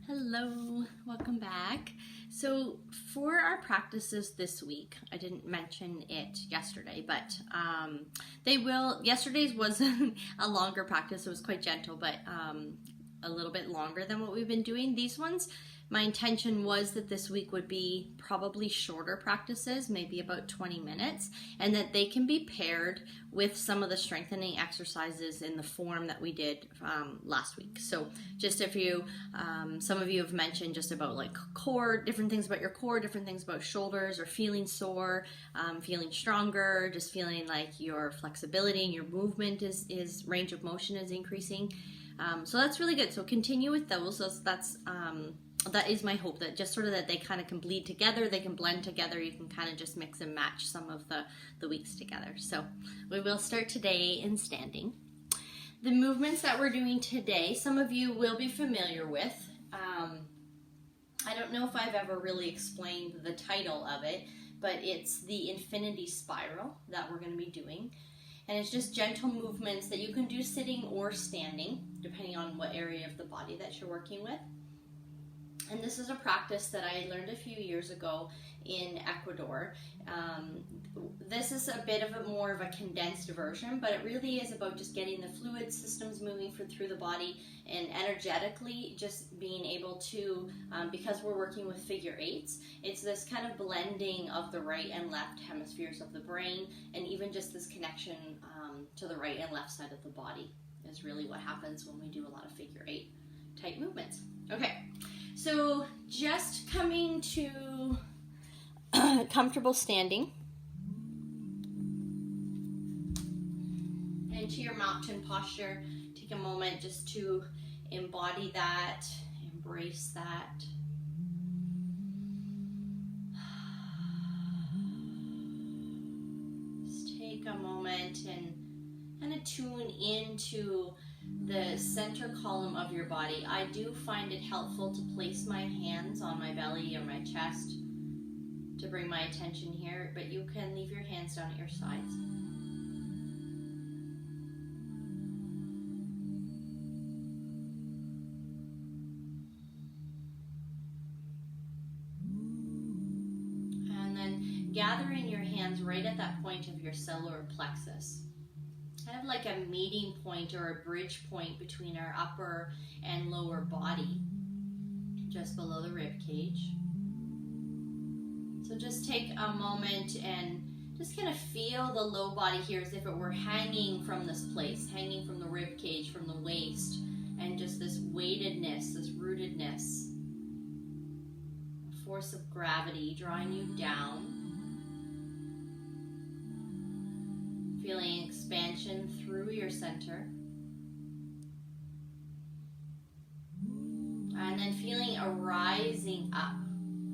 Hello, welcome back. So for our practices this week, I didn't mention it yesterday, but yesterday's was a longer practice. It was quite gentle, but a little bit longer than what we've been doing. These ones, my intention was that this week would be probably shorter practices, maybe about 20 minutes, and that they can be paired with some of the strengthening exercises in the form that we did last week. So just if you, some of you have mentioned just about like core, different things about your core, different things about shoulders, or feeling sore, feeling stronger, just feeling like your flexibility and your movement is range of motion is increasing. So that's really good. So continue with those. So that is my hope, that just sort of that they kind of can bleed together, they can blend together, you can kind of just mix and match some of the weeks together. So we will start today in standing. The movements that we're doing today, some of you will be familiar with. I don't know if I've ever really explained the title of it, but it's the infinity spiral that we're going to be doing. And it's just gentle movements that you can do sitting or standing, depending on what area of the body that you're working with. And this is a practice that I learned a few years ago in Ecuador. This is a bit of more of a condensed version, but it really is about just getting the fluid systems moving through the body, and energetically just being able to, because we're working with figure eights, it's this kind of blending of the right and left hemispheres of the brain, and even just this connection to the right and left side of the body is really what happens when we do a lot of figure eight type movements. Okay. So just coming to comfortable standing and to your mountain posture. Take a moment just to embody that, embrace that. Just take a moment and kind of tune into the center column of your body. I do find it helpful to place my hands on my belly or my chest to bring my attention here, but you can leave your hands down at your sides. And then gathering your hands right at that point of your solar plexus. Kind of like a meeting point or a bridge point between our upper and lower body, just below the rib cage. So just take a moment and just kind of feel the low body here as if it were hanging from this place, hanging from the rib cage, from the waist, and just this weightedness, this rootedness, force of gravity drawing you down. Feeling expansion through your center. And then feeling a rising up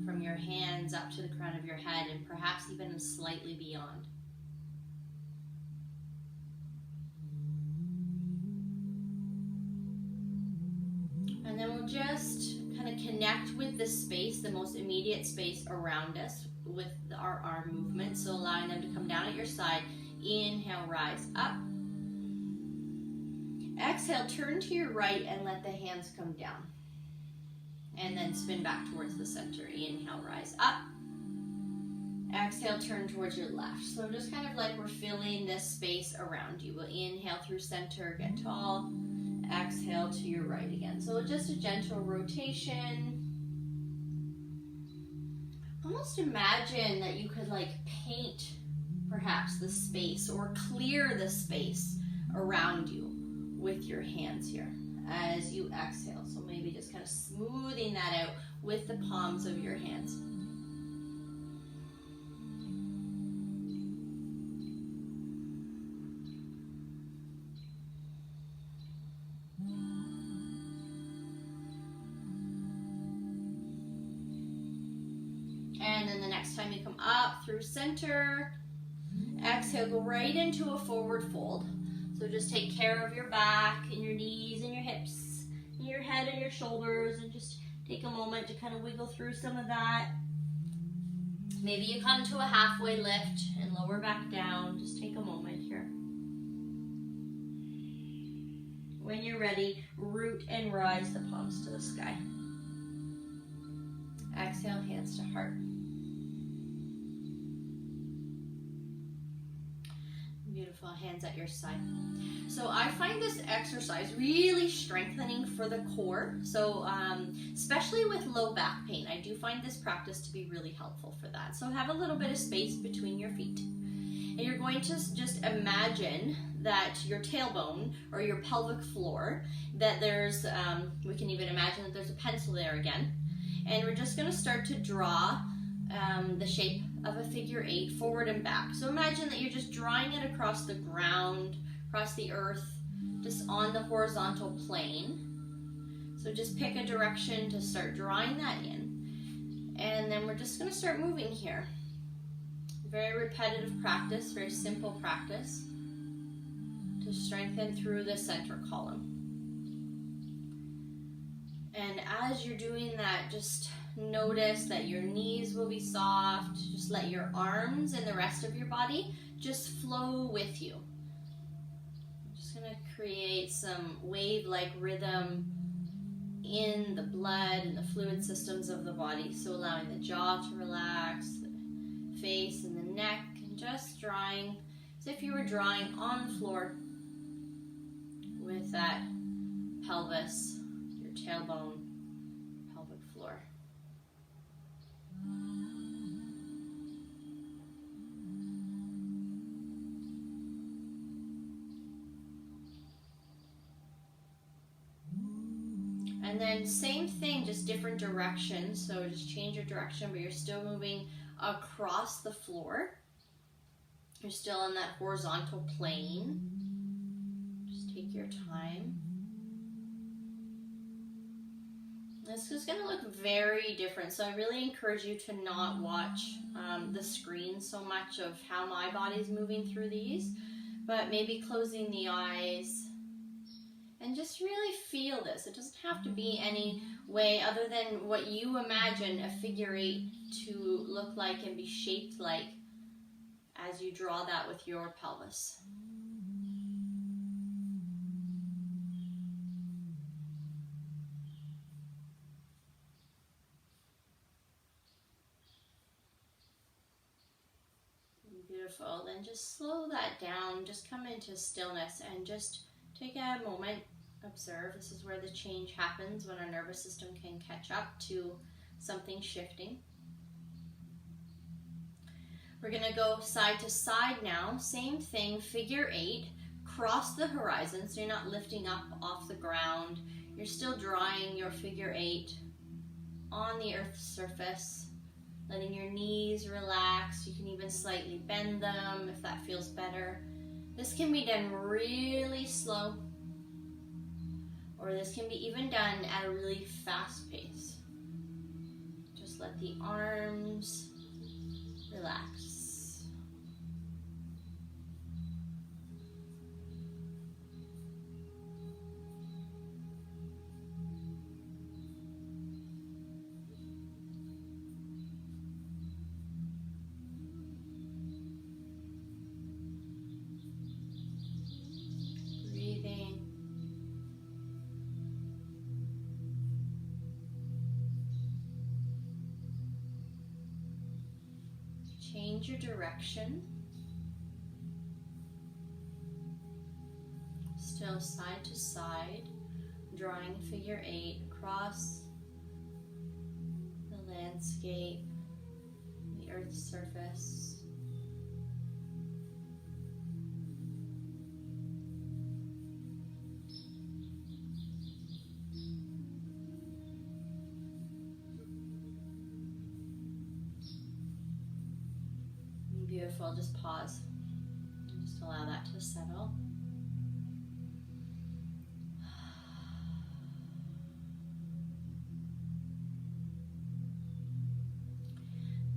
from your hands up to the crown of your head, and perhaps even slightly beyond. And then we'll just kind of connect with the space, the most immediate space around us with our arm movement. So allowing them to come down at your side. Inhale, rise up. Exhale, turn to your right and let the hands come down. And then spin back towards the center. Inhale, rise up. Exhale, turn towards your left. So just kind of like we're filling this space around you. We'll inhale through center, get tall. Exhale to your right again. So just a gentle rotation. Almost imagine that you could like paint perhaps the space or clear the space around you with your hands here as you exhale. So maybe just kind of smoothing that out with the palms of your hands. And then the next time you come up through center, exhale, go right into a forward fold. So just take care of your back and your knees and your hips and your head and your shoulders, and just take a moment to kind of wiggle through some of that. Maybe you come to a halfway lift and lower back down. Just take a moment here. When you're ready, root and rise the palms to the sky. Exhale, hands to heart. Beautiful, hands at your side. So I find this exercise really strengthening for the core. So especially with low back pain, I do find this practice to be really helpful for that. So have a little bit of space between your feet. And you're going to just imagine that your tailbone or your pelvic floor, that there's, we can even imagine that there's a pencil there again. And we're just going to start to draw the shape of a figure 8 forward and back. So imagine that you're just drawing it across the ground, across the earth, just on the horizontal plane. So just pick a direction to start drawing that in. And then we're just going to start moving here. Very repetitive practice, very simple practice to strengthen through the center column. And as you're doing that, just notice that your knees will be soft. Just let your arms and the rest of your body just flow with you. I'm just going to create some wave-like rhythm in the blood and the fluid systems of the body. So allowing the jaw to relax, the face and the neck, and just drawing as if you were drawing on the floor with that pelvis, your tailbone, pelvic floor. And then same thing, just different directions. So just change your direction, but you're still moving across the floor. You're still on that horizontal plane. Just take your time. This is going to look very different, so I really encourage you to not watch the screen so much of how my body's moving through these, but maybe closing the eyes and just really feel this. It doesn't have to be any way other than what you imagine a figure 8 to look like and be shaped like as you draw that with your pelvis. Beautiful. Then just slow that down. Just come into stillness and just take a moment, observe. This is where the change happens, when our nervous system can catch up to something shifting. We're going to go side to side now. Same thing, figure 8. Cross the horizon, so you're not lifting up off the ground. You're still drawing your figure 8 on the earth's surface, letting your knees relax. You can even slightly bend them if that feels better. This can be done really slow, or this can be even done at a really fast pace. Just let the arms relax. Change your direction. Still side to side, drawing figure 8 across the landscape, the earth's surface. Beautiful, just pause. Just allow that to settle.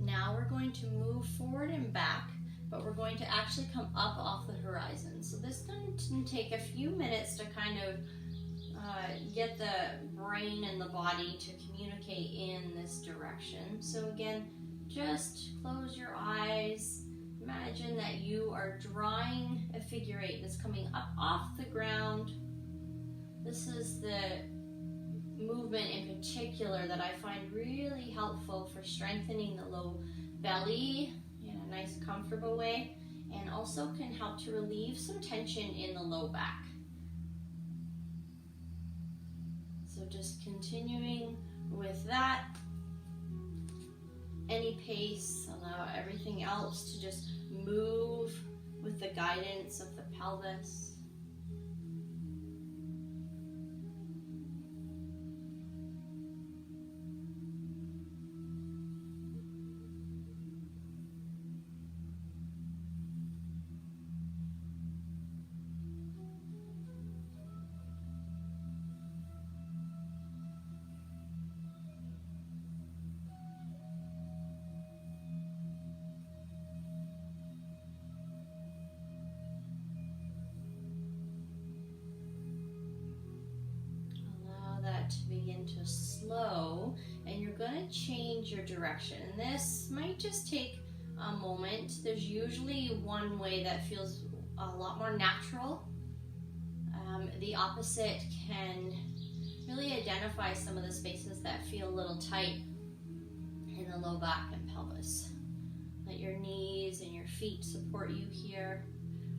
Now we're going to move forward and back, but we're going to actually come up off the horizon. So this can take a few minutes to kind of get the brain and the body to communicate in this direction. So again, just close your eyes. Imagine that you are drawing a figure 8 that's coming up off the ground. This is the movement in particular that I find really helpful for strengthening the low belly in a nice comfortable way, and also can help to relieve some tension in the low back. So just continuing with that, any pace, allow everything else to just move with the guidance of the pelvis. To begin to slow, and you're going to change your direction. And this might just take a moment. There's usually one way that feels a lot more natural. The opposite can really identify some of the spaces that feel a little tight in the low back and pelvis. Let your knees and your feet support you here.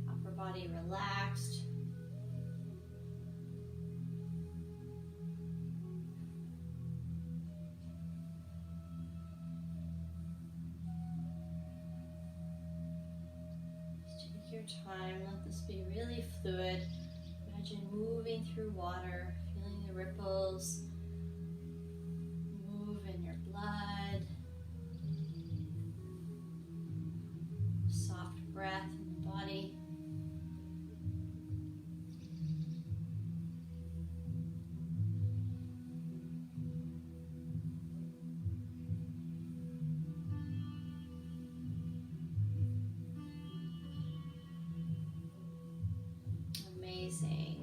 Upper body relaxed. Time, let this be really fluid. Imagine moving through water, feeling the ripples move in your blood. Soft breath in the body.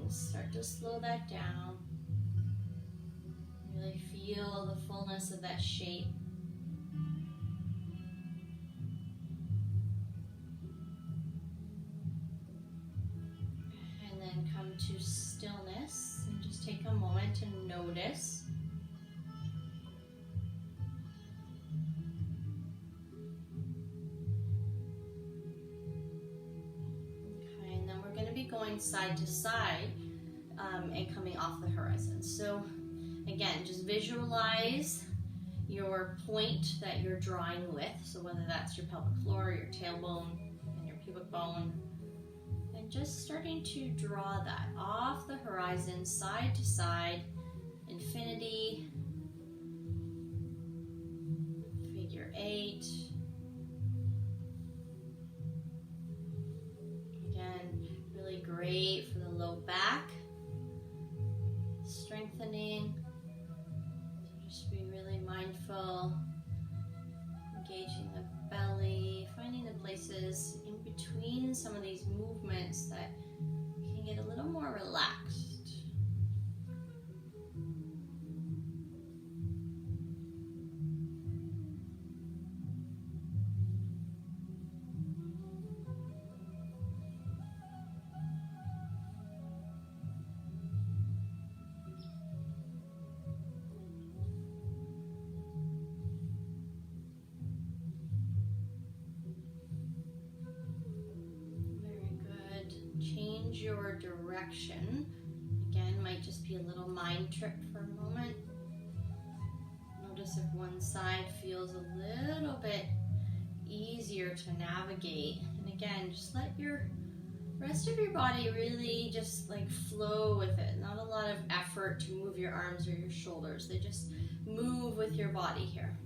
Start to slow that down. Really feel the fullness of that shape. And then come to stillness and just take a moment to notice. Okay, and then we're going to be going side to side. And coming off the horizon. So again, just visualize your point that you're drawing with. So whether that's your pelvic floor, your tailbone, and your pubic bone, and just starting to draw that off the horizon, side to side, infinity, figure 8. Again, really great for the low back. Strengthening. So just be really mindful, engaging the belly, finding the places in between some of these movements that can get a little more relaxed. Your direction. Again, might just be a little mind trip for a moment. Notice if one side feels a little bit easier to navigate. And again, just let your rest of your body really just like flow with it. Not a lot of effort to move your arms or your shoulders. They just move with your body here.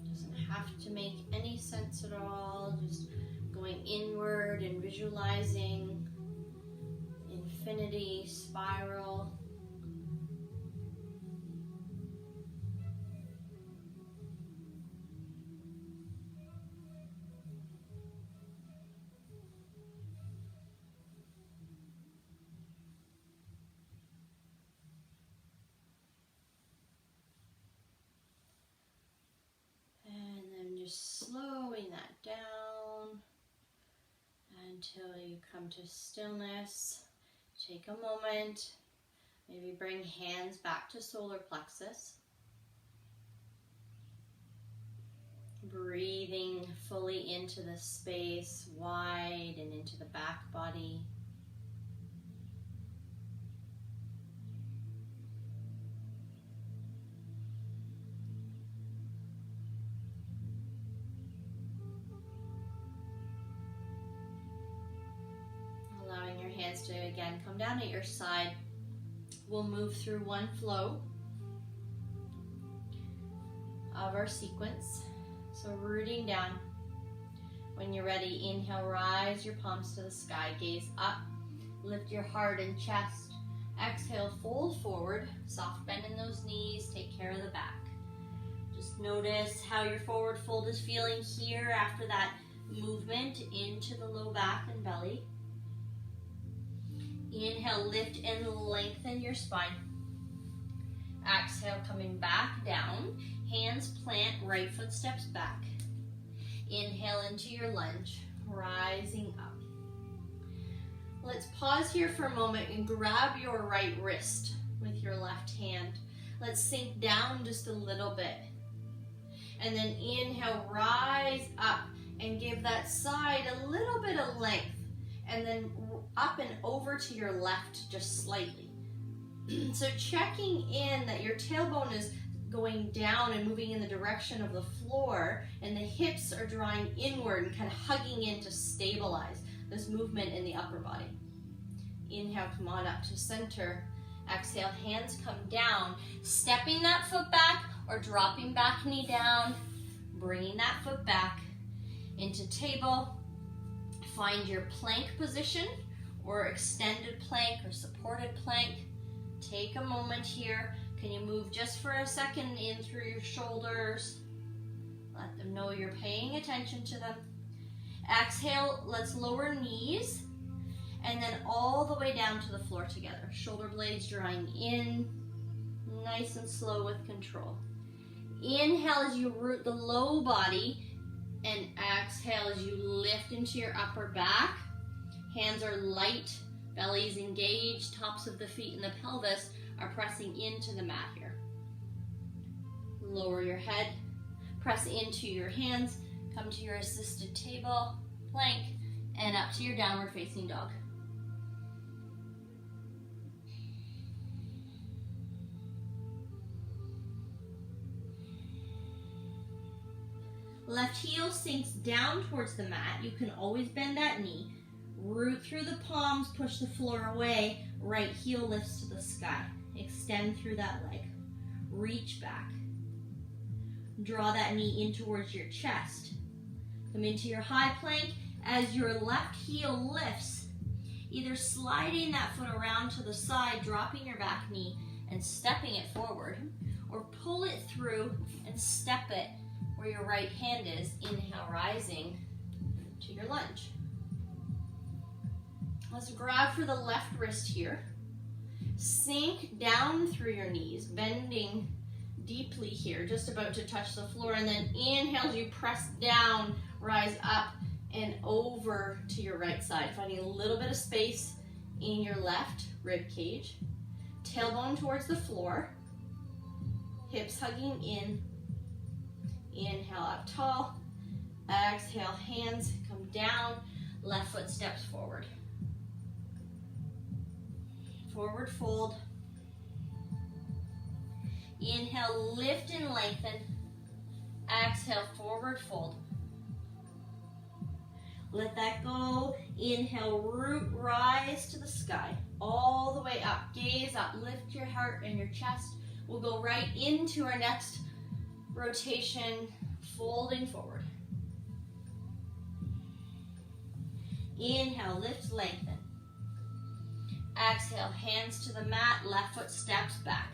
Doesn't have to make any sense at all. Just going inward and visualizing infinity, spiral. And then just slowing that down until you come to stillness. Take a moment, maybe bring hands back to solar plexus. Breathing fully into the space, wide and into the back body. Allowing your hands to again come down at your side. We'll move through one flow of our sequence. So rooting down. When you're ready, inhale, rise your palms to the sky, gaze up, lift your heart and chest. Exhale, fold forward, soft bend in those knees, take care of the back. Just notice how your forward fold is feeling here after that movement into the low back and belly. Inhale, lift and lengthen your spine. Exhale, coming back down. Hands plant, right foot steps back. Inhale into your lunge, rising up. Let's pause here for a moment and grab your right wrist with your left hand. Let's sink down just a little bit. And then inhale, rise up and give that side a little bit of length. And then up and over to your left just slightly. So checking in that your tailbone is going down and moving in the direction of the floor, and the hips are drawing inward and kind of hugging in to stabilize this movement in the upper body. Inhale, come on up to center. Exhale, hands come down, stepping that foot back or dropping back knee down, bringing that foot back into table. Find your plank position or extended plank or supported plank. Take a moment here. Can you move just for a second in through your shoulders? Let them know you're paying attention to them. Exhale, let's lower knees and then all the way down to the floor together. Shoulder blades drawing in, nice and slow with control. Inhale as you root the low body, and exhale as you lift into your upper back. Hands are light, belly's engaged, tops of the feet and the pelvis are pressing into the mat here. Lower your head, press into your hands, come to your assisted table, plank, and up to your downward facing dog. Left heel sinks down towards the mat. You can always bend that knee. Root through the palms, push the floor away. Right heel lifts to the sky. Extend through that leg. Reach back. Draw that knee in towards your chest. Come into your high plank as your left heel lifts. Either sliding that foot around to the side, dropping your back knee and stepping it forward, or pull it through and step it where your right hand is. Inhale, rising to your lunge. Let's grab for the left wrist here. Sink down through your knees, bending deeply here, just about to touch the floor. And then inhale as you press down, rise up and over to your right side. Finding a little bit of space in your left rib cage. Tailbone towards the floor. Hips hugging in. Inhale up tall. Exhale, hands come down. Left foot steps forward. Forward fold. Inhale, lift and lengthen. Exhale, forward fold. Let that go. Inhale, root, rise to the sky. All the way up. Gaze up. Lift your heart and your chest. We'll go right into our next rotation, folding forward. Inhale, lift, lengthen. Exhale, hands to the mat, left foot steps back.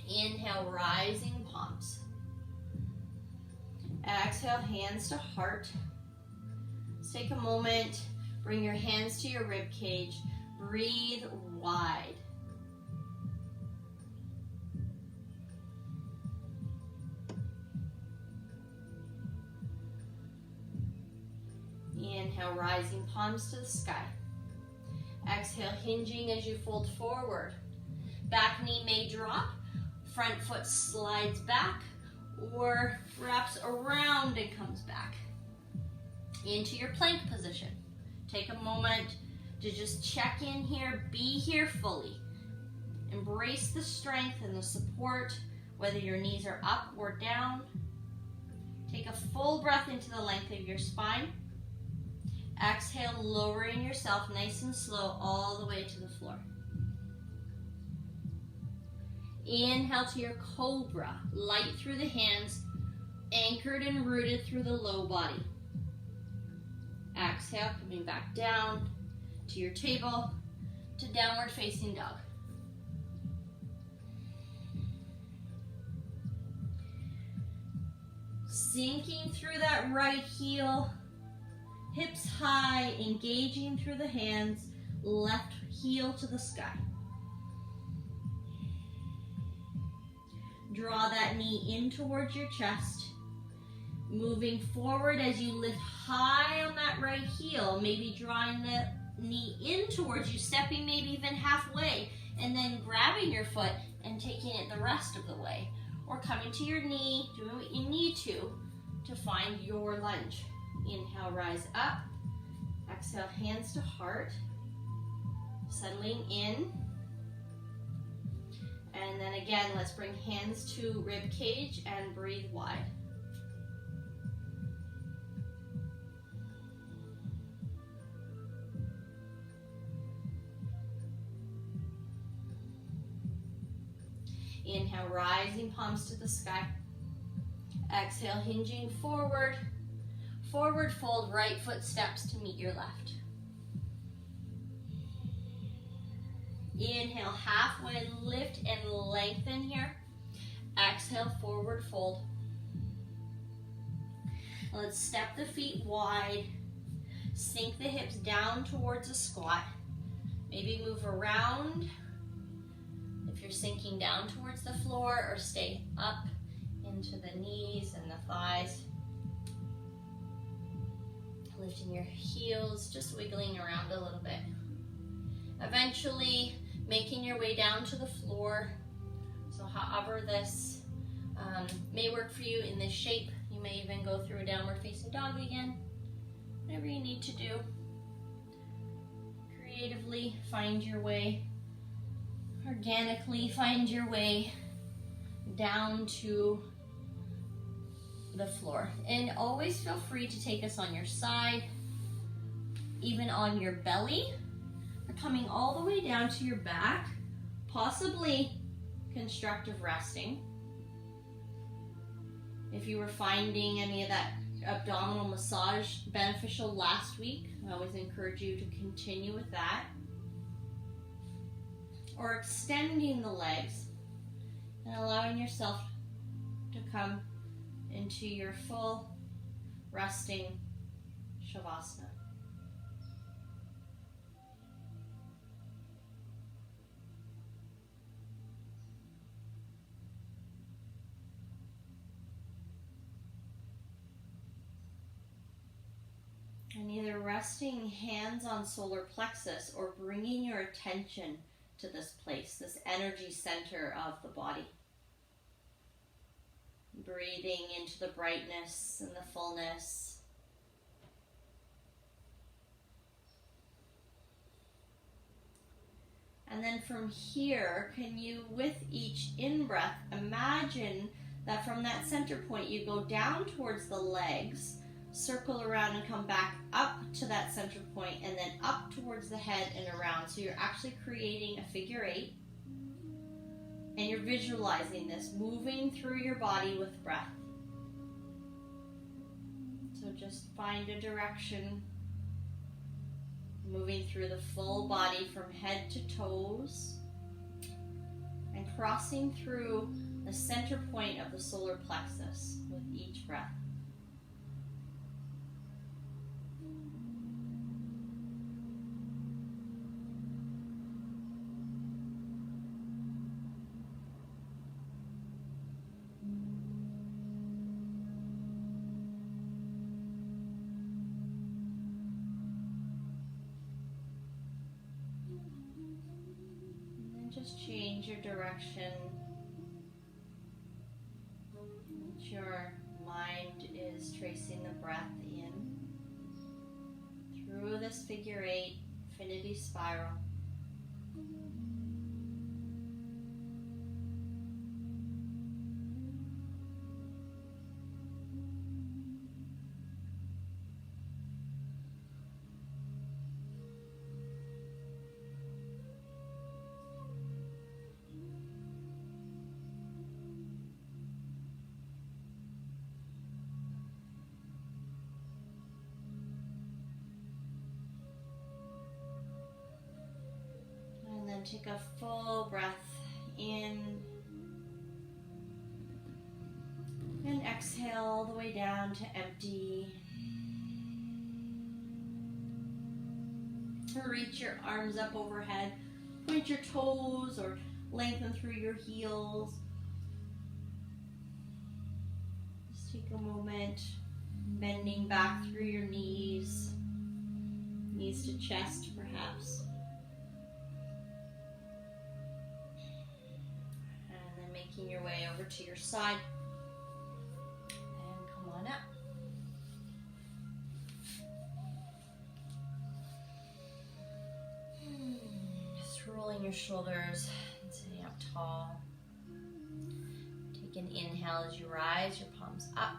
Inhale, rising palms. Exhale, hands to heart. Let's take a moment, bring your hands to your rib cage. Breathe wide. Inhale, rising palms to the sky. Exhale, hinging as you fold forward. Back knee may drop, front foot slides back or wraps around and comes back into your plank position. Take a moment to just check in here, be here fully. Embrace the strength and the support, whether your knees are up or down. Take a full breath into the length of your spine. Exhale, lowering yourself nice and slow all the way to the floor. Inhale to your cobra, light through the hands, anchored and rooted through the low body. Exhale, coming back down to your table, to downward facing dog. Sinking through that right heel, hips high, engaging through the hands, left heel to the sky. Draw that knee in towards your chest. Moving forward as you lift high on that right heel, maybe drawing the knee in towards you, stepping maybe even halfway, and then grabbing your foot and taking it the rest of the way. Or coming to your knee, doing what you need to find your lunge. Inhale, rise up. Exhale, hands to heart. Settling in. And then again, let's bring hands to rib cage and breathe wide. Inhale, rising palms to the sky. Exhale, hinging forward. Forward fold, right foot steps to meet your left. Inhale, halfway lift and lengthen here. Exhale, forward fold. Let's step the feet wide. Sink the hips down towards a squat. Maybe move around if you're sinking down towards the floor, or stay up into the knees and the thighs. Lifting your heels, just wiggling around a little bit. Eventually making your way down to the floor. So however this may work for you in this shape, you may even go through a downward facing dog again. Whatever you need to do. Creatively find your way. Organically find your way down to the floor. And always feel free to take us on your side, even on your belly, or coming all the way down to your back, possibly constructive resting. If you were finding any of that abdominal massage beneficial last week, I always encourage you to continue with that. Or extending the legs and allowing yourself to come into your full resting Shavasana. And either resting hands on solar plexus or bringing your attention to this place, this energy center of the body. Breathing into the brightness and the fullness. And then from here, can you, with each in-breath, imagine that from that center point you go down towards the legs, circle around and come back up to that center point, and then up towards the head and around. So you're actually creating a figure eight. And you're visualizing this, moving through your body with breath. So just find a direction, moving through the full body from head to toes, and crossing through the center point of the solar plexus with each breath. Just change your direction. Your mind is tracing the breath in through this figure 8 infinity spiral. And then take a full breath in and exhale all the way down to empty. Reach your arms up overhead, point your toes or lengthen through your heels. Just take a moment, bending back through your knees to chest perhaps. Making your way over to your side and come on up. Just rolling your shoulders and sitting up tall. Take an inhale as you rise, your palms up.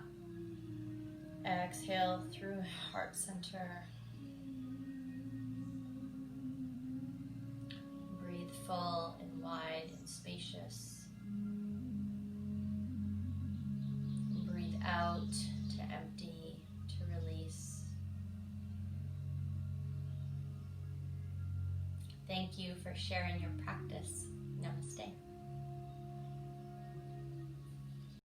Exhale through heart center. Breathe full and wide and spacious. Out to empty, to release. Thank you for sharing your practice.